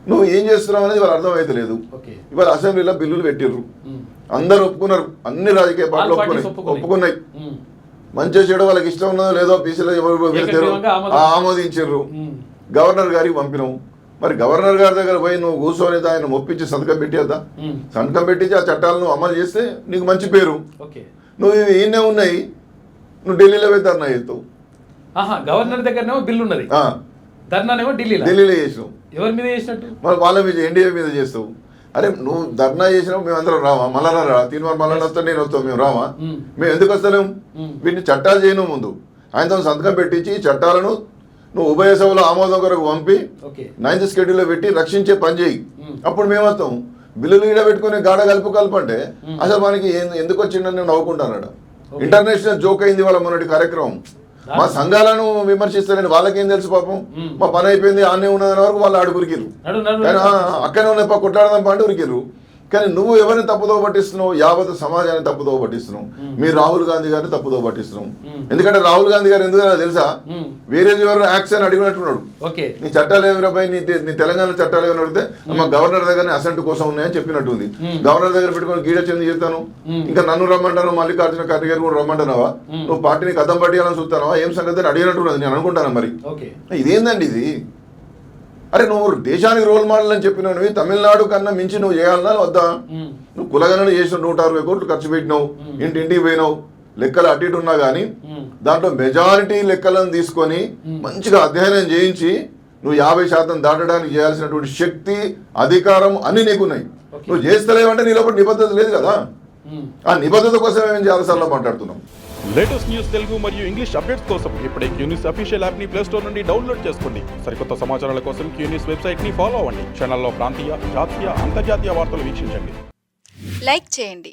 నువ్వు ఏం చేస్తున్నావు అనేది వాళ్ళు అర్థమైతలేదు. ఇవాళ అసెంబ్లీలో బిల్లులు పెట్టిర్రు, అందరు ఒప్పుకున్నారు, అన్ని రాజకీయ పార్టీలు ఒప్పుకున్నాయి. మంచిగా చెడు వాళ్ళకి ఇష్టం ఉన్నదో లేదో బీసీలో ఎవరు పెట్టారు, ఆమోదించారు. గవర్నర్ గారికి పంపినావు. మరి గవర్నర్ గారి దగ్గర పోయి నువ్వు కూర్చొని ఆయన ఒప్పించి సంతకం పెట్టేద్దా? సంతకం పెట్టించి ఆ చట్టాలను నువ్వు అమలు చేస్తే నీకు మంచి పేరు. నువ్వు ఈయనే ఉన్నాయి, నువ్వు ఢిల్లీలో పోయి ధర్నా చేస్తావు. గవర్నర్ దగ్గరనేమో బిల్లు ఉన్నది, ధర్నానేమో ఢిల్లీలో చేసినావు. ఎవరి మీద చేసినట్టు? మరి వాళ్ళ మీద ఎన్డీఏ మీద చేస్తావు. అరే నువ్వు ధర్నా చేసినావు, మేము అందరం రావా? మళ్ళా రా, తీర్మానం మళ్ళీ వస్తాను, నేను వస్తావు, మేము రావా? మేము ఎందుకు వస్తలేము? వీటిని చట్టాలు చేయను ముందు ఆయనతో సంతకం పెట్టించి ఈ చట్టాలను నువ్వు ఉభయ సభలో ఆమోదం కొరకు పంపి 9th షెడ్యూల్లో పెట్టి రక్షించే పని చేయి. అప్పుడు మేము వస్తాం. బిల్లులు ఈడ పెట్టుకుని గాఢ కలుపుకంటే అసలు మనకి ఎందుకు వచ్చిందని నేను నవ్వుకుంటానట. ఇంటర్నేషనల్ జోక్ అయింది వాళ్ళ మొన్నటి కార్యక్రమం. మా సంఘాలను విమర్శిస్తారని వాళ్ళకేం తెలుసు పాపం. మా పని అయిపోయింది, ఆనే ఉన్నదని వరకు వాళ్ళు అడుగురికిరు, అక్కడే ఉన్న కొట్లాడదాం పంటే ఉరికిరు. కానీ నువ్వు ఎవరిని తప్పుదో పట్టిస్తున్నావు? యావత్ సమాజాన్ని తప్పుదో పట్టిస్తున్నావు. మీరు రాహుల్ గాంధీ గారిని తప్పుదో పట్టిస్తున్నావు. ఎందుకంటే రాహుల్ గాంధీ గారు ఎందుకు తెలుసా? వేరే ఎవరు యాక్షన్ అడిగినట్టున్నాడు. నీ చట్టాలు ఏమి రాబాయి, నీ తెలంగాణ చట్టాలు ఏమైనా అడిగితే మా గవర్నర్ దగ్గర అసెంట్ కోసం ఉన్నాయని చెప్పినట్టుంది. గవర్నర్ దగ్గర పెట్టుకొని గీడ చెంది చేస్తాను, ఇంకా నన్ను రమ్మంటాను, మల్లికార్జున ఖర్గే గారు కూడా రమ్మంటున్నావా? నువ్వు పార్టీని కథం పట్టియాలని చూస్తానవా? ఏం సంగతి అని అడిగినట్టున్నది నేను అనుకుంటాను. మరి ఇదేందండి ఇది? అరే నువ్వు దేశానికి రోల్ మోడల్ అని చెప్పినవి తమిళనాడు కన్నా మించి నువ్వు చేయాలన్నా వద్దా? నువ్వు కులగణన చేసిన 160 కోట్లు ఖర్చు పెట్టినావు, ఇంటింటికి పోయినావు, లెక్కలు అటు ఇటు ఉన్నా కానీ దాంట్లో మెజారిటీ లెక్కలను తీసుకొని మంచిగా అధ్యయనం చేయించి నువ్వు 50% దాటడానికి చేయాల్సినటువంటి శక్తి, అధికారం అన్ని నీకున్నాయి. నువ్వు చేస్తలేవంటే నీ లోపల నిబద్ధత లేదు కదా. ఆ నిబద్ధత కోసం ఏం చేయాలి సార్లో మాట్లాడుతున్నాం. లేటెస్ట్ న్యూస్ తెలుగు మరియు ఇంగ్లీష్ అప్డేట్స్ కోసం ఇప్పుడే క్యూన్యూస్ అఫీషియల్ యాప్ ని ప్లే స్టోర్ నుండి డౌన్లోడ్ చేసుకోండి. సరికొత్త సమాచారాల కోసం క్యూన్యూస్ వెబ్సైట్ ని ఫాలో అవ్వండి. ఛానల్లో ప్రాంతీయ, జాతీయ, అంతర్జాతీయ వార్తలు వీక్షించండి. లైక్ చేయండి.